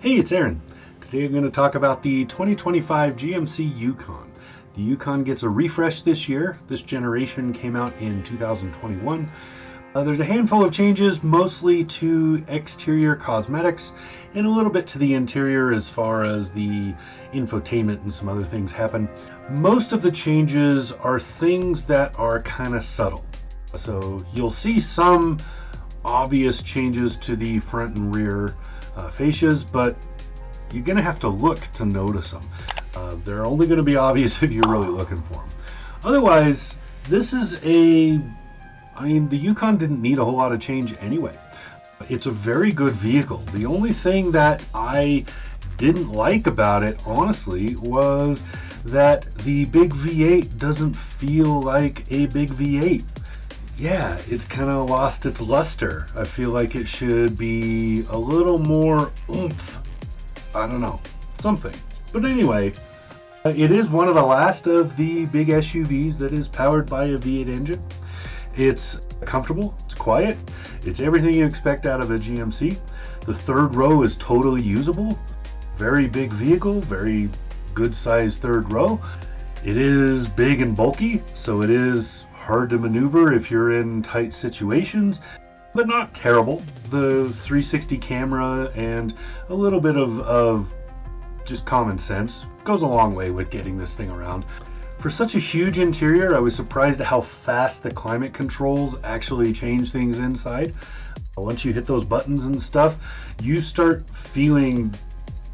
Hey, it's Aaron. Today I'm going to talk about the 2025 GMC Yukon. The Yukon gets a refresh this year. This generation came out in 2021. There's a handful of changes, mostly to exterior cosmetics and a little bit to the interior as far as the infotainment and some other things happen. Most of the changes are things that are kind of subtle. So you'll see some obvious changes to the front and rear fascias, but you're going to have to look to notice them. They're only going to be obvious if you're really looking for them. Otherwise, this is the Yukon didn't need a whole lot of change anyway. It's a very good vehicle. The only thing that I didn't like about it, honestly, was that the big V8 doesn't feel like a big V8. Yeah, it's kind of lost its luster. I feel like it should be a little more oomph. I don't know, something. But anyway, it is one of the last of the big SUVs that is powered by a V8 engine. It's comfortable, it's quiet, it's everything you expect out of a GMC. The third row is totally usable. Very big vehicle, very good sized third row. It is big and bulky, so it is hard to maneuver if you're in tight situations, but not terrible. The 360 camera and a little bit of just common sense goes a long way with getting this thing around. For such a huge interior, I was surprised at how fast the climate controls actually change things inside. Once you hit those buttons and stuff, you start feeling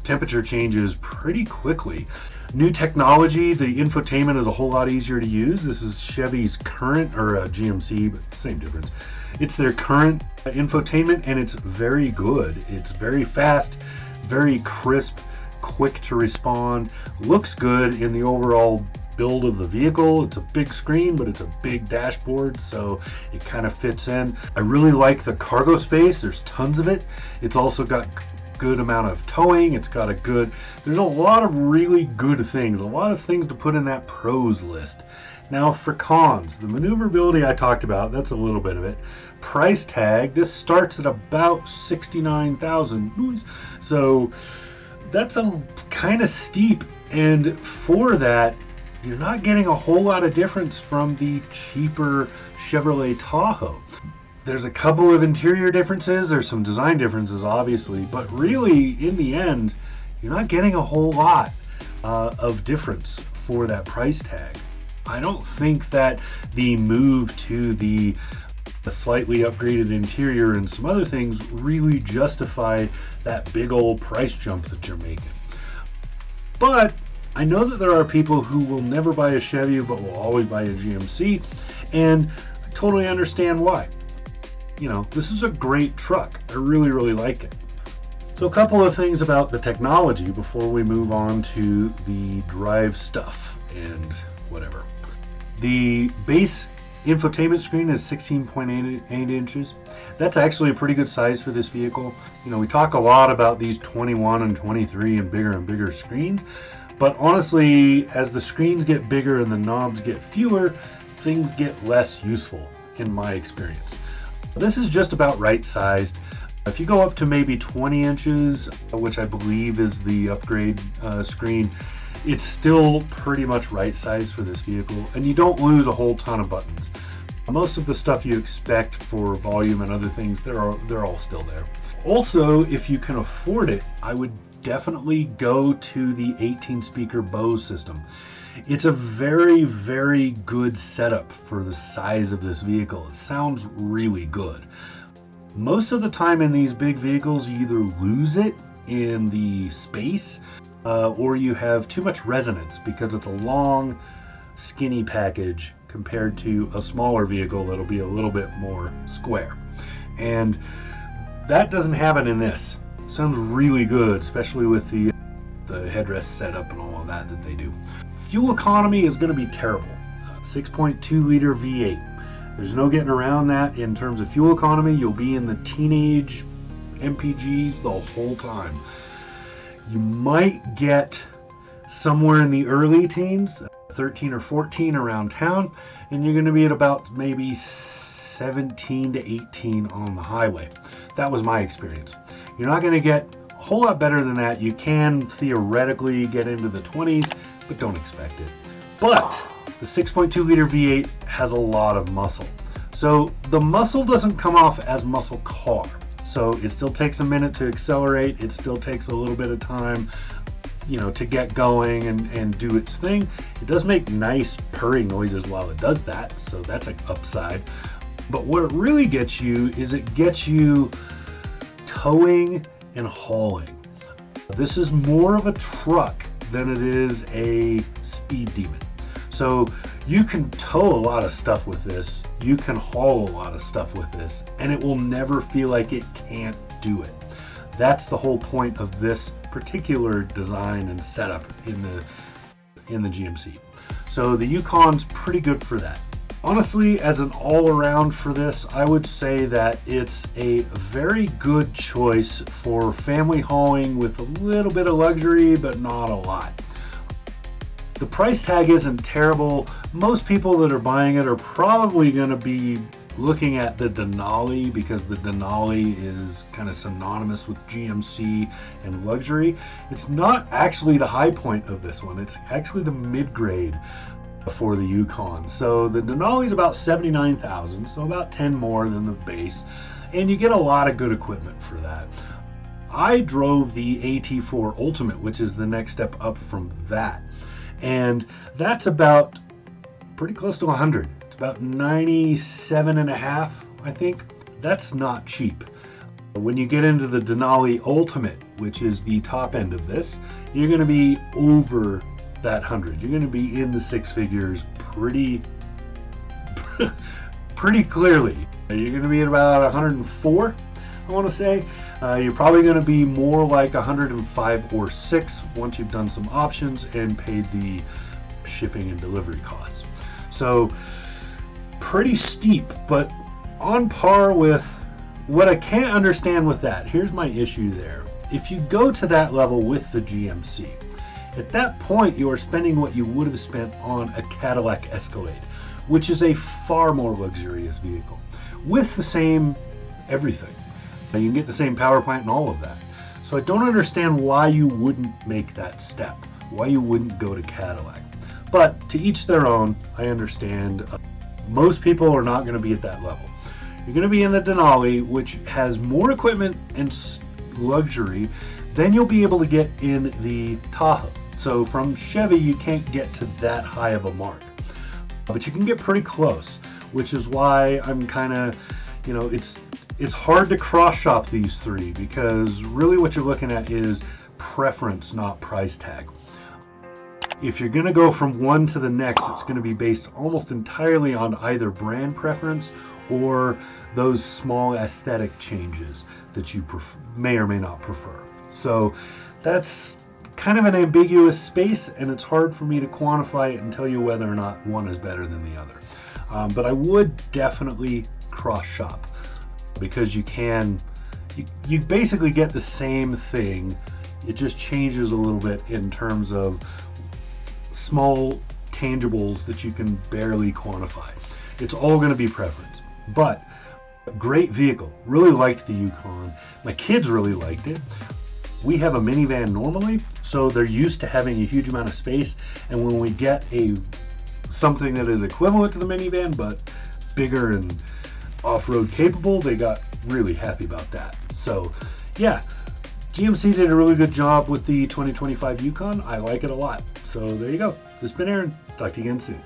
temperature changes pretty quickly. New technology, the infotainment is a whole lot easier to use. This is Chevy's current, or GMC, but same difference. It's their current infotainment, and it's very good. It's very fast, very crisp, quick to respond, looks good in the overall build of the vehicle. It's a big screen, but it's a big dashboard, so it kind of fits in. I really like the cargo space. There's tons of it. It's also got good amount of towing. It's got there's a lot of really good things, a lot of things to put in that pros list. Now for cons, the maneuverability I talked about, that's a little bit of it. Price tag, this starts at about $69,000, so that's a kind of steep, and for that you're not getting a whole lot of difference from the cheaper Chevrolet Tahoe. There's a couple of interior differences, there's some design differences obviously, but really in the end you're not getting a whole lot of difference for that price tag. I don't think that the move to the slightly upgraded interior and some other things really justify that big old price jump that you're making. But I know that there are people who will never buy a Chevy but will always buy a GMC, and I totally understand why. You know, this is a great truck. I really like it. So a couple of things about the technology before we move on to the drive stuff and whatever. The base infotainment screen is 16.8 inches. That's actually a pretty good size for this vehicle. You know, we talk a lot about these 21 and 23 and bigger screens, but honestly, as the screens get bigger and the knobs get fewer, things get less useful in my experience. This is just about right sized. If you go up to maybe 20 inches, which I believe is the upgrade screen, it's still pretty much right sized for this vehicle, and you don't lose a whole ton of buttons. Most of the stuff you expect for volume and other things, they're all still there. Also, if you can afford it, I would definitely go to the 18 speaker Bose system. It's a very good setup for the size of this vehicle. It sounds really good. Most of the time in these big vehicles, you either lose it in the space or you have too much resonance because it's a long, skinny package compared to a smaller vehicle that'll be a little bit more square. And that doesn't happen in this. It sounds really good, especially with the headrest setup and all of that they do. Fuel economy is going to be terrible. 6.2 liter V8. There's no getting around that in terms of fuel economy. You'll be in the teenage MPGs the whole time. You might get somewhere in the early teens, 13 or 14 around town, and you're going to be at about maybe 17 to 18 on the highway. That was my experience. You're not going to get whole lot better than that. You can theoretically get into the 20s, but don't expect it. But the 6.2 liter V8 has a lot of muscle. So the muscle doesn't come off as muscle car. So it still takes a minute to accelerate. It still takes a little bit of time, to get going and do its thing. It does make nice purring noises while it does that. So that's an upside. But what it really gets you is it gets you towing and hauling. This is more of a truck than it is a speed demon. So you can tow a lot of stuff with this, you can haul a lot of stuff with this, and it will never feel like it can't do it. That's the whole point of this particular design and setup in the GMC. So the Yukon's pretty good for that. Honestly, as an all-around for this, I would say that it's a very good choice for family hauling with a little bit of luxury, but not a lot. The price tag isn't terrible. Most people that are buying it are probably going to be looking at the Denali, because the Denali is kind of synonymous with GMC and luxury. It's not actually the high point of this one. It's actually the mid-grade for the Yukon. So the Denali is about $79,000, so about 10 more than the base, and you get a lot of good equipment for that. I drove the AT4 Ultimate, which is the next step up from that, and that's about pretty close to 100. It's about 97.5, I think. That's not cheap. When you get into the Denali Ultimate, which is the top end of this, you're going to be over that 100. You're going to be in the six figures pretty clearly. You're going to be at about 104, I want to say. You're probably going to be more like 105 or 6 once you've done some options and paid the shipping and delivery costs. So pretty steep, but on par with what I can't understand with that. Here's my issue there. If you go to that level with the GMC, at that point you are spending what you would have spent on a Cadillac Escalade, which is a far more luxurious vehicle with the same everything. You can get the same power plant and all of that. So I don't understand why you wouldn't make that step, why you wouldn't go to Cadillac. But to each their own. I understand. Most people are not going to be at that level. You're going to be in the Denali, which has more equipment and luxury than you'll be able to get in the Tahoe. So from Chevy, you can't get to that high of a mark, but you can get pretty close, which is why I'm kind of, it's hard to cross shop these three, because really what you're looking at is preference, not price tag. If you're going to go from one to the next, it's going to be based almost entirely on either brand preference or those small aesthetic changes that you may or may not prefer. So that's kind of an ambiguous space, and it's hard for me to quantify it and tell you whether or not one is better than the other. But I would definitely cross shop, because you basically get the same thing. It just changes a little bit in terms of small tangibles that you can barely quantify. It's all going to be preference, but great vehicle. Really liked the Yukon. My kids really liked it. We have a minivan normally, so they're used to having a huge amount of space, and when we get something that is equivalent to the minivan but bigger and off-road capable, they got really happy about that. So yeah, GMC did a really good job with the 2025 Yukon. I like it a lot. So there you go. This has been Aaron. Talk to you again soon.